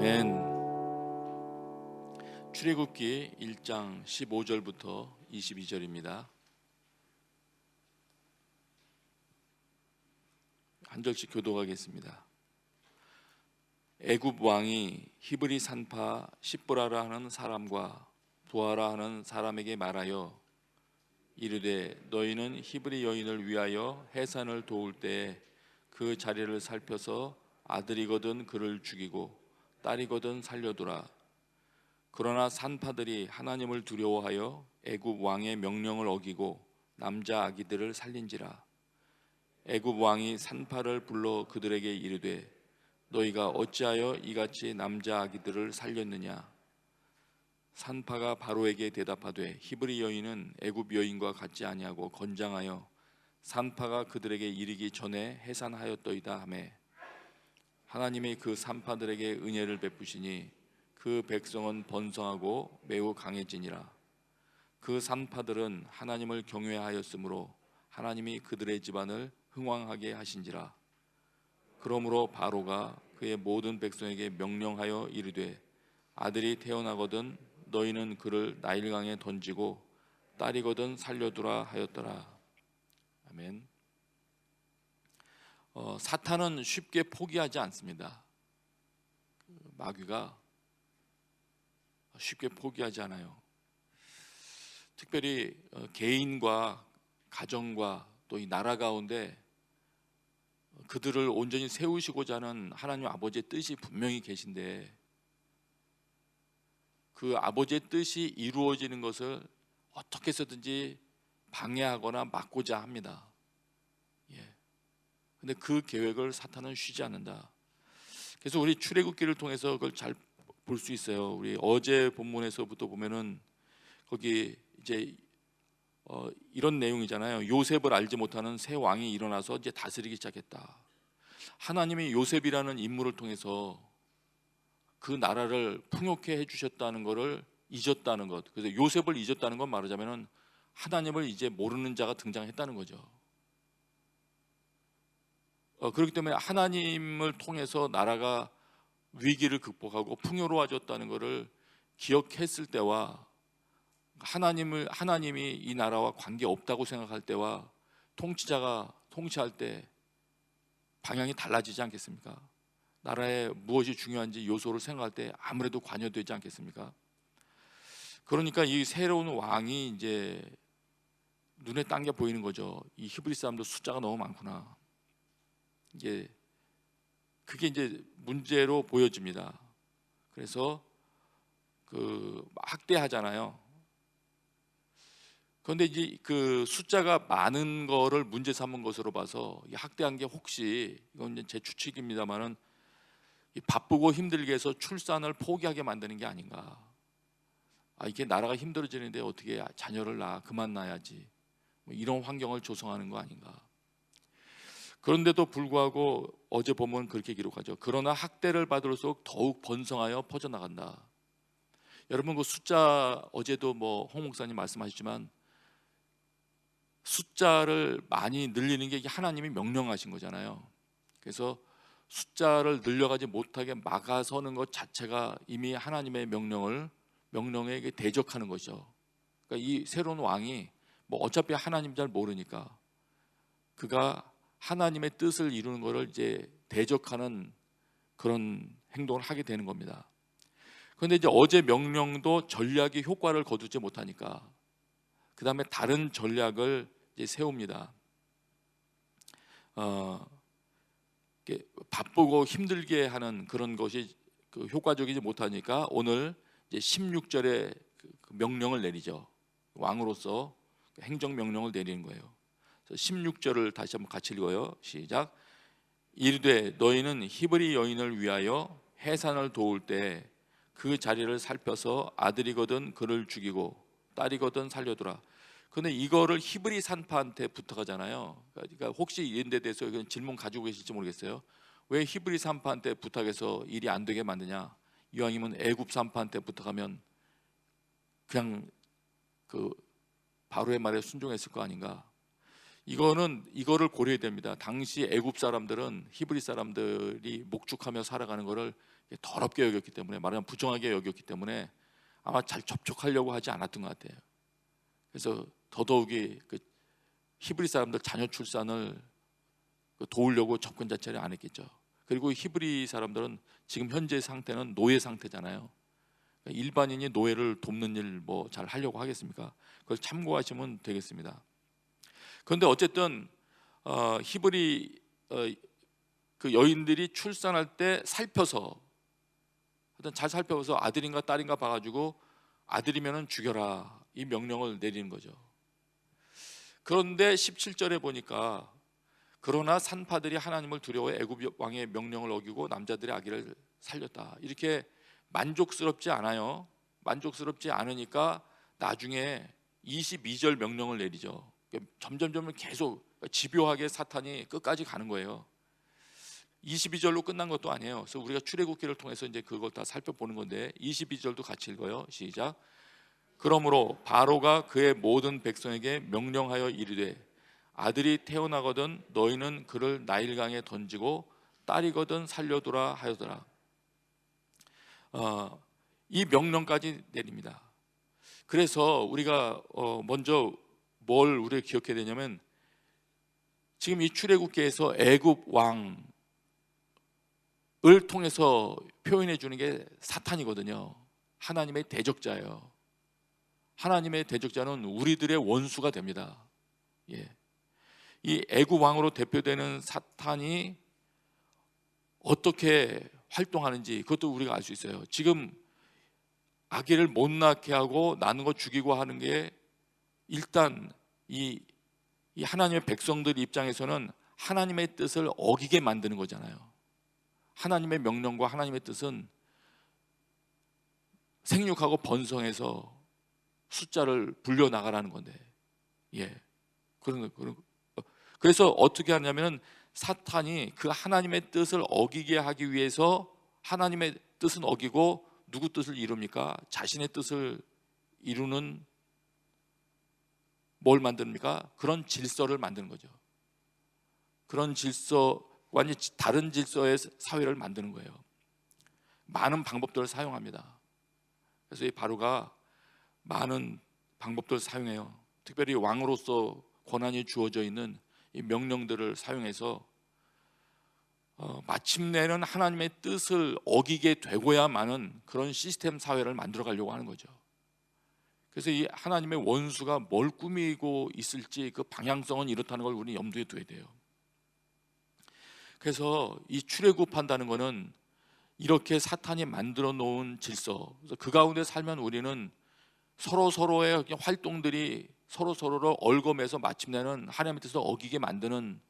아멘. 출애굽기 1장 15절부터 22절입니다. 한 절씩 교독하겠습니다. 애굽 왕이 히브리 산파 십보라라 하는 사람과 부하라 하는 사람에게 말하여 이르되 너희는 히브리 여인을 위하여 해산을 도울 때에 그 자리를 살펴서 아들이거든 그를 죽이고 딸이거든 살려두라. 그러나 산파들이 하나님을 두려워하여 애굽 왕의 명령을 어기고 남자 아기들을 살린지라. 애굽 왕이 산파를 불러 그들에게 이르되 너희가 어찌하여 이같이 남자 아기들을 살렸느냐. 산파가 바로에게 대답하되 히브리 여인은 애굽 여인과 같지 아니하고 건장하여 산파가 그들에게 이르기 전에 해산하였더이다 하매 하나님이 그 산파들에게 은혜를 베푸시니 그 백성은 번성하고 매우 강해지니라. 그 산파들은 하나님을 경외하였으므로 하나님이 그들의 집안을 흥왕하게 하신지라. 그러므로 바로가 그의 모든 백성에게 명령하여 이르되 아들이 태어나거든 너희는 그를 나일강에 던지고 딸이거든 살려두라 하였더라. 아멘. 사탄은 쉽게 포기하지 않습니다. 마귀가 쉽게 포기하지 않아요. 특별히 개인과 가정과 또 이 나라 가운데 그들을 온전히 세우시고자 하는 하나님 아버지의 뜻이 분명히 계신데 그 아버지의 뜻이 이루어지는 것을 어떻게 해서든지 방해하거나 막고자 합니다. 근데 그 계획을 사탄은 쉬지 않는다. 그래서 우리 출애굽기를 통해서 그걸 잘 볼 수 있어요. 우리 어제 본문에서부터 보면은 거기 이제 이런 내용이잖아요. 요셉을 알지 못하는 새 왕이 일어나서 이제 다스리기 시작했다. 하나님이 요셉이라는 인물을 통해서 그 나라를 풍요케 해주셨다는 것을 잊었다는 것. 그래서 요셉을 잊었다는 건 말하자면은 하나님을 이제 모르는 자가 등장했다는 거죠. 그렇기 때문에 하나님을 통해서 나라가 위기를 극복하고 풍요로워졌다는 것을 기억했을 때와 하나님이 이 나라와 관계 없다고 생각할 때와 통치자가 통치할 때 방향이 달라지지 않겠습니까? 나라에 무엇이 중요한지 요소를 생각할 때 아무래도 관여되지 않겠습니까? 그러니까 이 새로운 왕이 이제 눈에 당겨 보이는 거죠. 이 히브리 사람들 숫자가 너무 많구나. 그게 이제 문제로 보여집니다. 그래서 학대하잖아요. 그런데 이제 그 숫자가 많은 거를 문제 삼은 것으로 봐서 학대한 게 혹시 이건 이제 제 추측입니다만은 바쁘고 힘들게 해서 출산을 포기하게 만드는 게 아닌가. 이게 나라가 힘들어지는데 어떻게 자녀를 그만 낳아야지. 뭐 이런 환경을 조성하는 거 아닌가. 그런데도 불구하고 어제 보면 그렇게 기록하죠. 그러나 학대를 받을수록 더욱 번성하여 퍼져나간다. 여러분 그 숫자 어제도 홍 목사님 말씀하셨지만 숫자를 많이 늘리는 게 하나님이 명령하신 거잖아요. 그래서 숫자를 늘려가지 못하게 막아서는 것 자체가 이미 하나님의 명령에 대적하는 거죠. 그러니까 이 새로운 왕이 어차피 하나님 잘 모르니까 그가 하나님의 뜻을 이루는 것을 이제 대적하는 그런 행동을 하게 되는 겁니다. 그런데 이제 어제 명령도 전략이 효과를 거두지 못하니까 그 다음에 다른 전략을 이제 세웁니다. 바쁘고 힘들게 하는 그런 것이 효과적이지 못하니까 오늘 이제 16절에 그 명령을 내리죠. 왕으로서 행정 명령을 내리는 거예요. 16절을 다시 한번 같이 읽어요. 시작. 이르되 너희는 히브리 여인을 위하여 해산을 도울 때 그 자리를 살펴서 아들이거든 그를 죽이고 딸이거든 살려두라. 그런데 이거를 히브리 산파한테 부탁하잖아요. 그러니까 혹시 이런 데 대해서 질문 가지고 계실지 모르겠어요. 왜 히브리 산파한테 부탁해서 일이 안 되게 만드냐. 이왕이면 애굽 산파한테 부탁하면 그냥 바로의 말에 순종했을 거 아닌가. 이거를 고려해야 됩니다. 당시 애굽 사람들은 히브리 사람들이 목축하며 살아가는 것을 더럽게 여겼기 때문에, 말하자면 부정하게 여겼기 때문에 아마 잘 접촉하려고 하지 않았던 것 같아요. 그래서 더더욱이 그 히브리 사람들 자녀 출산을 도우려고 접근 자체를 안 했겠죠. 그리고 히브리 사람들은 지금 현재 상태는 노예 상태잖아요. 일반인이 노예를 돕는 일 뭐 잘 하려고 하겠습니까? 그걸 참고하시면 되겠습니다. 그런데 어쨌든 히브리 그 여인들이 출산할 때 살펴서, 하여튼 잘 살펴서 아들인가 딸인가 봐가지고 아들이면은 죽여라, 이 명령을 내리는 거죠. 그런데 17절에 보니까 그러나 산파들이 하나님을 두려워해 애굽 왕의 명령을 어기고 남자들의 아기를 살렸다, 이렇게 만족스럽지 않아요. 만족스럽지 않으니까 나중에 22절 명령을 내리죠. 점점 계속 집요하게 사탄이 끝까지 가는 거예요. 22절로 끝난 것도 아니에요. 그래서 우리가 출애굽기를 통해서 이제 그걸 다 살펴보는 건데 22절도 같이 읽어요. 시작. 그러므로 바로가 그의 모든 백성에게 명령하여 이르되 아들이 태어나거든 너희는 그를 나일강에 던지고 딸이거든 살려두라 하였더라. 이 명령까지 내립니다. 그래서 우리가 먼저 뭘 우리가 기억해야 되냐면, 지금 이 출애굽기에서 애굽 왕을 통해서 표현해 주는 게 사탄이거든요. 하나님의 대적자예요. 하나님의 대적자는 우리들의 원수가 됩니다. 이 애굽 왕으로 대표되는 사탄이 어떻게 활동하는지 그것도 우리가 알 수 있어요. 지금 아기를 못 낳게 하고 낳는 거 죽이고 하는 게, 일단 이 하나님의 백성들 입장에서는 하나님의 뜻을 어기게 만드는 거잖아요. 하나님의 명령과 하나님의 뜻은 생육하고 번성해서 숫자를 불려 나가라는 건데, 그래서 어떻게 하냐면은 사탄이 그 하나님의 뜻을 어기게 하기 위해서, 하나님의 뜻은 어기고 누구 뜻을 이룹니까? 자신의 뜻을 이루는, 뭘 만듭니까? 그런 질서를 만드는 거죠. 그런 질서, 완전히 다른 질서의 사회를 만드는 거예요. 많은 방법들을 사용합니다. 그래서 이 바로가 많은 방법들을 사용해요. 특별히 왕으로서 권한이 주어져 있는 이 명령들을 사용해서 마침내는 하나님의 뜻을 어기게 되고야만은 그런 시스템 사회를 만들어 가려고 하는 거죠. 그래서 이 하나님의 원수가 뭘 꾸미고 있을지 그 방향성은 이렇다는 걸 우리 염두에 둬야 돼요. 그래서 이 출애굽한다는 거는 이렇게 사탄이 만들어 놓은 질서, 그래서 그 가운데 살면 우리는 서로의 활동들이 서로를 얽어매서 마침내는 하나님의 뜻을 어기게 만드는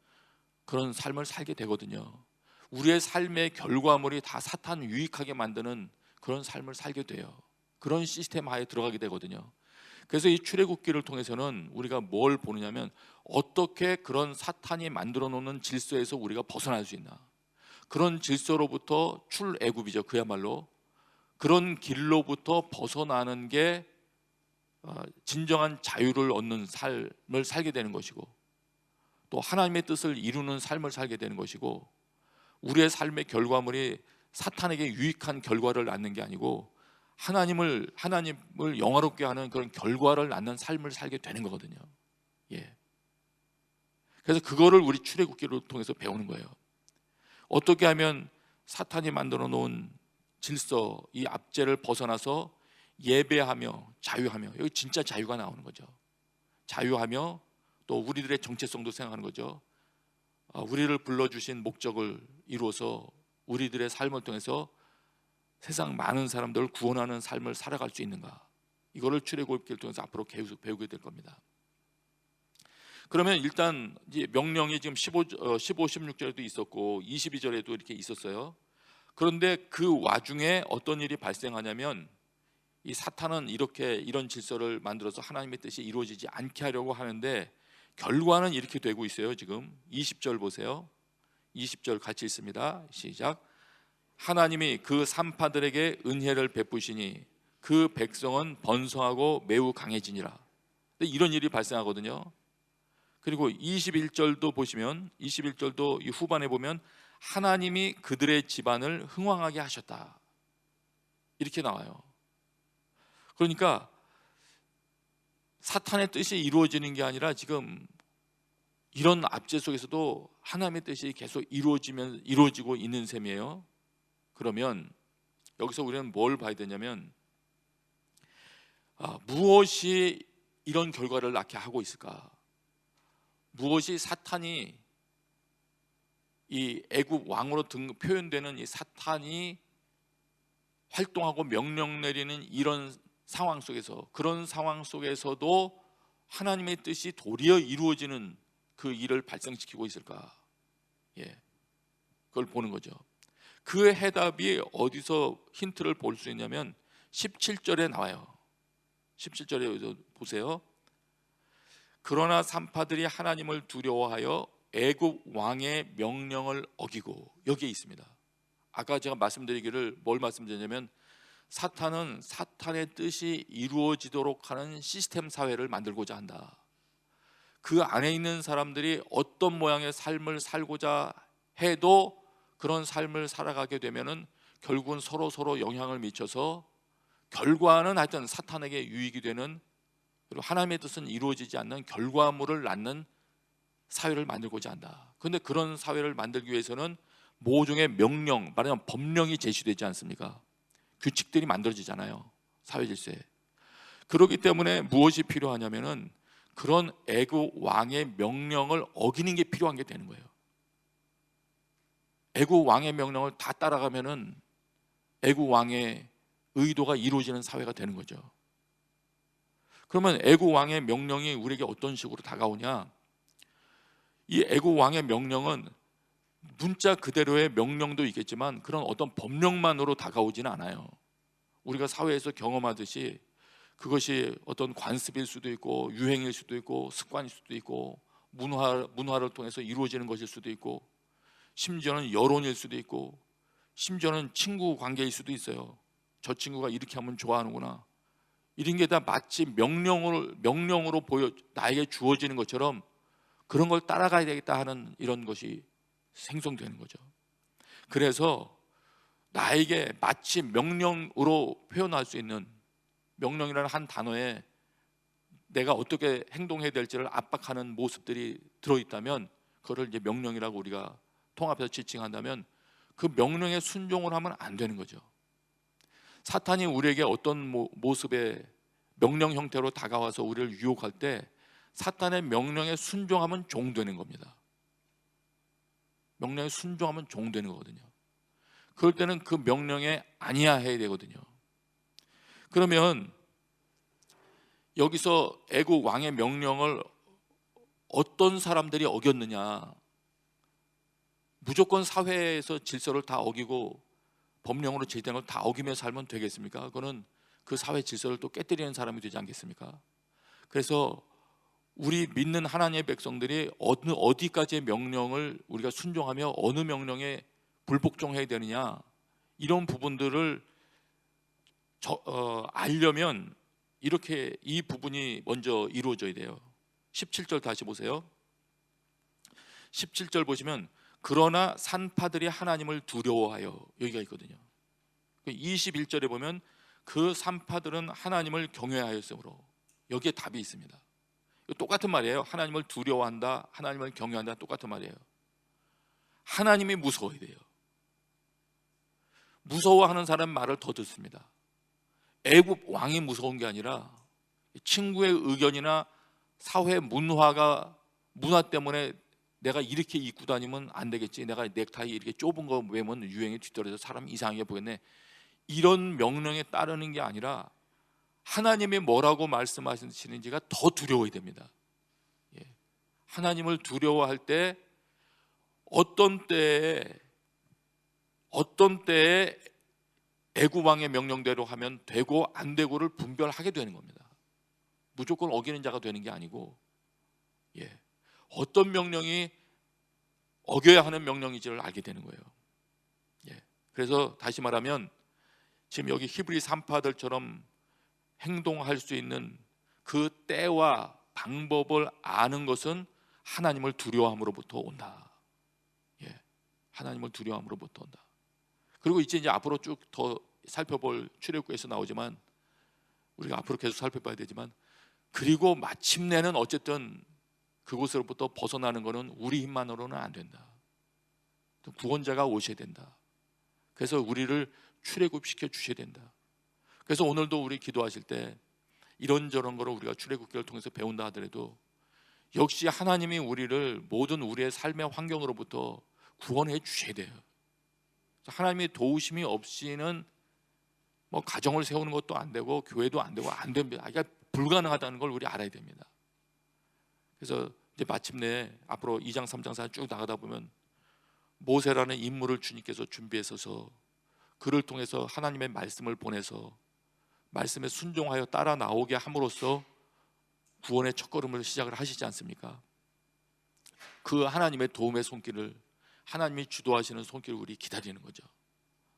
그런 삶을 살게 되거든요. 우리의 삶의 결과물이 다 사탄 유익하게 만드는 그런 삶을 살게 돼요. 그런 시스템 하에 들어가게 되거든요. 그래서 이 출애굽기를 통해서는 우리가 뭘 보느냐면, 어떻게 그런 사탄이 만들어 놓는 질서에서 우리가 벗어날 수 있나, 그런 질서로부터 출애굽이죠. 그야말로 그런 길로부터 벗어나는 게 진정한 자유를 얻는 삶을 살게 되는 것이고, 또 하나님의 뜻을 이루는 삶을 살게 되는 것이고, 우리의 삶의 결과물이 사탄에게 유익한 결과를 낳는 게 아니고 하나님을 영화롭게 하는 그런 결과를 낳는 삶을 살게 되는 거거든요. 그래서 그거를 우리 출애굽기를 통해서 배우는 거예요. 어떻게 하면 사탄이 만들어 놓은 질서, 이 압제를 벗어나서 예배하며 자유하며, 여기 진짜 자유가 나오는 거죠. 자유하며 또 우리들의 정체성도 생각하는 거죠. 우리를 불러주신 목적을 이루어서 우리들의 삶을 통해서 세상 많은 사람들을 구원하는 삶을 살아갈 수 있는가, 이거를 출애굽기를 통해서 앞으로 계속 배우게 될 겁니다. 그러면 일단 이제 명령이 지금 15, 16절에도 있었고 22절에도 이렇게 있었어요. 그런데 그 와중에 어떤 일이 발생하냐면, 이 사탄은 이런 질서를 만들어서 하나님의 뜻이 이루어지지 않게 하려고 하는데, 결과는 이렇게 되고 있어요. 지금 20절 보세요. 20절 같이 읽습니다. 시작. 하나님이 그 산파들에게 은혜를 베푸시니 그 백성은 번성하고 매우 강해지니라. 이런 일이 발생하거든요. 그리고 21절도 보시면 21절도 이 후반에 보면 하나님이 그들의 집안을 흥왕하게 하셨다 이렇게 나와요. 그러니까 사탄의 뜻이 이루어지는 게 아니라 지금 이런 압제 속에서도 하나님의 뜻이 계속 이루어지고 있는 셈이에요. 그러면 여기서 우리는 뭘 봐야 되냐면 무엇이 이런 결과를 낳게 하고 있을까? 무엇이 사탄이 이 애굽 왕으로 표현되는 이 사탄이 활동하고 명령 내리는 이런 상황 속에서, 그런 상황 속에서도 하나님의 뜻이 도리어 이루어지는 그 일을 발생시키고 있을까? 그걸 보는 거죠. 그 해답이 어디서 힌트를 볼 수 있냐면 17절에 나와요. 17절에 보세요. 그러나 산파들이 하나님을 두려워하여 애굽 왕의 명령을 어기고, 여기에 있습니다. 아까 제가 말씀드리기를 뭘 말씀드렸냐면 사탄은 사탄의 뜻이 이루어지도록 하는 시스템 사회를 만들고자 한다. 그 안에 있는 사람들이 어떤 모양의 삶을 살고자 해도 그런 삶을 살아가게 되면은 결국은 서로 영향을 미쳐서 결과는 하여튼 사탄에게 유익이 되는, 그리고 하나님의 뜻은 이루어지지 않는 결과물을 낳는 사회를 만들고자 한다. 그런데 그런 사회를 만들기 위해서는 모종의 명령, 말하자면 법령이 제시되지 않습니까? 규칙들이 만들어지잖아요, 사회 질서에. 그렇기 때문에 무엇이 필요하냐면은 그런 애굽 왕의 명령을 어기는 게 필요한 게 되는 거예요. 애굽 왕의 명령을 다 따라가면은 애굽 왕의 의도가 이루어지는 사회가 되는 거죠. 그러면 애굽 왕의 명령이 우리에게 어떤 식으로 다가오냐? 이 애굽 왕의 명령은 문자 그대로의 명령도 있겠지만 그런 어떤 법령만으로 다가오지는 않아요. 우리가 사회에서 경험하듯이 그것이 어떤 관습일 수도 있고 유행일 수도 있고 습관일 수도 있고 문화를 통해서 이루어지는 것일 수도 있고 심지어는 여론일 수도 있고 심지어는 친구 관계일 수도 있어요. 저 친구가 이렇게 하면 좋아하는구나, 이런 게 다 마치 명령으로 나에게 주어지는 것처럼 그런 걸 따라가야 되겠다 하는 이런 것이 생성되는 거죠. 그래서 나에게 마치 명령으로 표현할 수 있는, 명령이라는 한 단어에 내가 어떻게 행동해야 될지를 압박하는 모습들이 들어있다면 그걸 이제 명령이라고 우리가 통합해서 지칭한다면 그 명령에 순종을 하면 안 되는 거죠. 사탄이 우리에게 어떤 모습의 명령 형태로 다가와서 우리를 유혹할 때 사탄의 명령에 순종하면 종되는 겁니다. 명령에 순종하면 종되는 거거든요. 그럴 때는 그 명령에 아니야 해야 되거든요. 그러면 여기서 애국 왕의 명령을 어떤 사람들이 어겼느냐? 무조건 사회에서 질서를 다 어기고 법령으로 제정된 걸 다 어기며 살면 되겠습니까? 그거는 그 사회 질서를 또 깨뜨리는 사람이 되지 않겠습니까? 그래서 우리 믿는 하나님의 백성들이 어디까지의 명령을 우리가 순종하며 어느 명령에 불복종해야 되느냐, 이런 부분들을 알려면 이렇게 이 부분이 먼저 이루어져야 돼요. 17절 다시 보세요. 17절 보시면 그러나 산파들이 하나님을 두려워하여, 여기가 있거든요. 21절에 보면 그 산파들은 하나님을 경외하였으므로, 여기에 답이 있습니다. 똑같은 말이에요. 하나님을 두려워한다, 하나님을 경외한다, 똑같은 말이에요. 하나님이 무서워야 돼요. 무서워하는 사람 말을 더 듣습니다. 애굽 왕이 무서운 게 아니라 친구의 의견이나 사회 문화 때문에 내가 이렇게 입고 다니면 안 되겠지, 내가 넥타이 이렇게 좁은 거 매면 유행에 뒤떨어져서 사람 이상하게 보겠네, 이런 명령에 따르는 게 아니라 하나님이 뭐라고 말씀하시는지가 더 두려워야 됩니다. 하나님을 두려워할 때 어떤 때에 애굽 왕의 명령대로 하면 되고 안 되고를 분별하게 되는 겁니다. 무조건 어기는 자가 되는 게 아니고 어떤 명령이 어겨야 하는 명령인지를 알게 되는 거예요. 그래서 다시 말하면 지금 여기 히브리 산파들처럼 행동할 수 있는 그 때와 방법을 아는 것은 하나님을 두려워함으로부터 온다. 예, 하나님을 두려워함으로부터 온다. 그리고 이제 앞으로 쭉 더 살펴볼 출애굽기에서 나오지만 우리가 앞으로 계속 살펴봐야 되지만, 그리고 마침내는 어쨌든 그곳으로부터 벗어나는 것은 우리 힘만으로는 안 된다. 구원자가 오셔야 된다. 그래서 우리를 출애굽시켜 주셔야 된다. 그래서 오늘도 우리 기도하실 때 이런저런 거를 우리가 출애굽기를 통해서 배운다 하더라도 역시 하나님이 우리를 모든 우리의 삶의 환경으로부터 구원해 주셔야 돼요. 하나님의 도우심이 없이는 뭐 가정을 세우는 것도 안 되고 교회도 안 되고 안 됩니다. 그러니까 불가능하다는 걸 우리 알아야 됩니다. 그래서 이제 마침내 앞으로 2장 3장 4장 쭉 나가다 보면 모세라는 인물을 주님께서 준비해서 그를 통해서 하나님의 말씀을 보내서 말씀에 순종하여 따라 나오게 함으로써 구원의 첫걸음을 시작을 하시지 않습니까? 그 하나님의 도움의 손길을, 하나님이 주도하시는 손길을 우리 기다리는 거죠.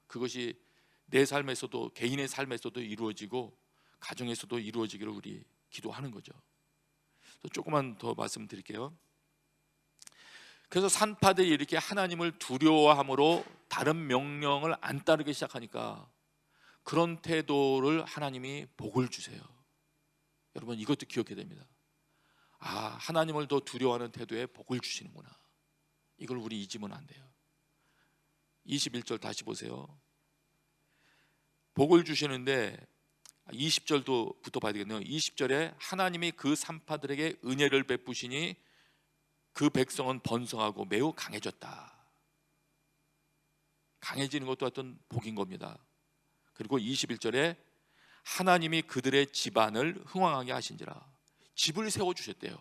그것이 내 삶에서도, 개인의 삶에서도 이루어지고 가정에서도 이루어지기를 우리 기도하는 거죠. 조금만 더 말씀드릴게요. 그래서 산파들이 이렇게 하나님을 두려워함으로 다른 명령을 안 따르기 시작하니까 그런 태도를 하나님이 복을 주세요. 여러분 이것도 기억해야 됩니다. 아, 하나님을 더 두려워하는 태도에 복을 주시는구나. 이걸 우리 잊으면 안 돼요. 21절 다시 보세요. 복을 주시는데 20절부터 봐야 되겠네요. 20절에 하나님이 그 산파들에게 은혜를 베푸시니 그 백성은 번성하고 매우 강해졌다. 강해지는 것도 어떤 복인 겁니다. 그리고 21절에 하나님이 그들의 집안을 흥왕하게 하신지라. 집을 세워주셨대요.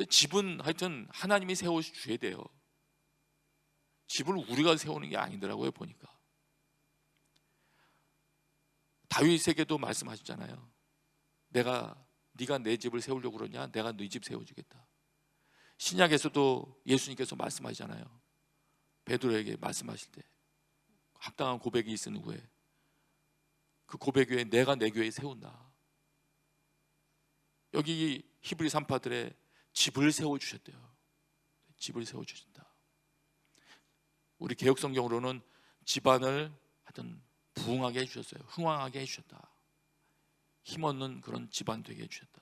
집은 하여튼 하나님이 세워주셔야 돼요. 집을 우리가 세우는 게 아니더라고요, 보니까. 다윗에게도 말씀하셨잖아요. 네가 내 집을 세우려고 그러냐? 내가 네 집 세워주겠다. 신약에서도 예수님께서 말씀하시잖아요. 베드로에게 말씀하실 때 합당한 고백이 있은 후에 그 고백 외에 내가 내 교회 세운다. 여기 히브리 산파들의 집을 세워주셨대요. 집을 세워주신다. 우리 개역성경으로는 집안을 하여튼 부흥하게 해주셨어요. 흥왕하게 해주셨다. 힘없는 그런 집안 되게 해주셨다.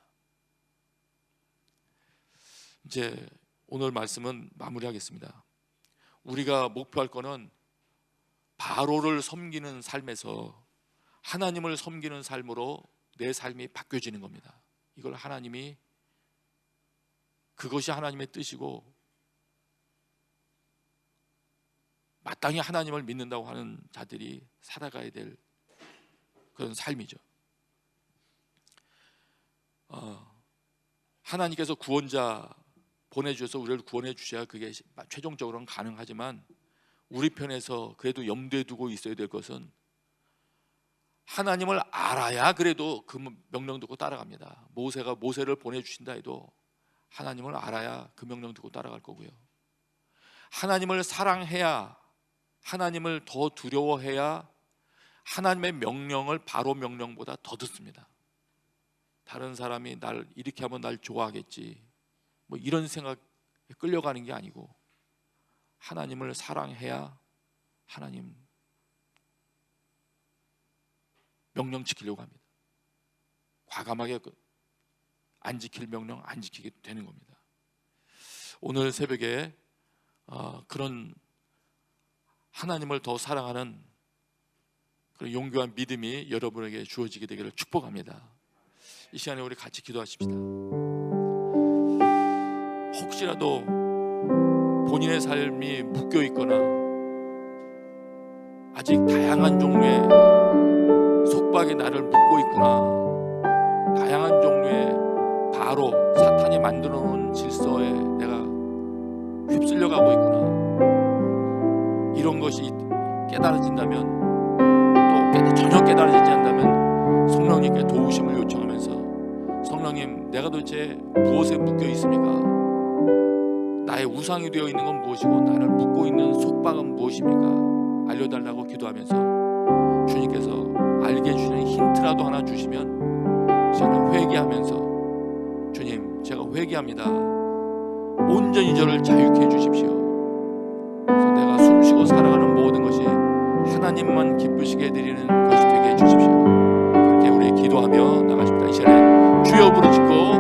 이제 오늘 말씀은 마무리하겠습니다. 우리가 목표할 거는 바로를 섬기는 삶에서 하나님을 섬기는 삶으로 내 삶이 바뀌어지는 겁니다. 이걸 하나님이, 그것이 하나님의 뜻이고 마땅히 하나님을 믿는다고 하는 자들이 살아가야 될 그런 삶이죠. 하나님께서 구원자 보내주셔서 우리를 구원해 주셔야 그게 최종적으로는 가능하지만 우리 편에서 그래도 염두에 두고 있어야 될 것은 하나님을 알아야 그래도 그 명령 듣고 따라갑니다. 모세가 모세를 보내주신다 해도 하나님을 알아야 그 명령 듣고 따라갈 거고요. 하나님을 사랑해야, 하나님을 더 두려워해야 하나님의 명령을 바로 명령보다 더 듣습니다. 다른 사람이 날 이렇게 하면 날 좋아하겠지, 뭐 이런 생각에 끌려가는 게 아니고 하나님을 사랑해야 하나님 명령 지키려고 합니다. 과감하게 안 지킬 명령 안 지키게 되는 겁니다. 오늘 새벽에 그런 하나님을 더 사랑하는 그런 용기와 믿음이 여러분에게 주어지게 되기를 축복합니다. 이 시간에 우리 같이 기도하십시다. 혹시라도 본인의 삶이 묶여 있거나 아직 다양한 종류의 속박이 나를 묶고 있구나, 다양한 종류의 바로 사탄이 만들어 놓은 질서에 내가 휩쓸려 가고 있구나, 이런 것이 깨달아진다면, 또 전혀 깨달아지지 않는다면 성령님께 도우심을 요청하면서 성령님, 내가 도대체 무엇에 묶여 있습니까? 나의 우상이 되어 있는 건 무엇이고 나를 묶고 있는 속박은 무엇입니까? 알려달라고 기도하면서 주님께서 알게 해주시는 힌트라도 하나 주시면 저는 회개하면서 주님, 제가 회개합니다. 온전히 저를 자유케 해주십시오. 그래서 내가 숨쉬고 살아가는 모든 것이 하나님만 기쁘시게 해드리는 것이 되게 해주십시오. 그렇게 우리 기도하며 나가십니다. 이 시간에 주여 부르짖고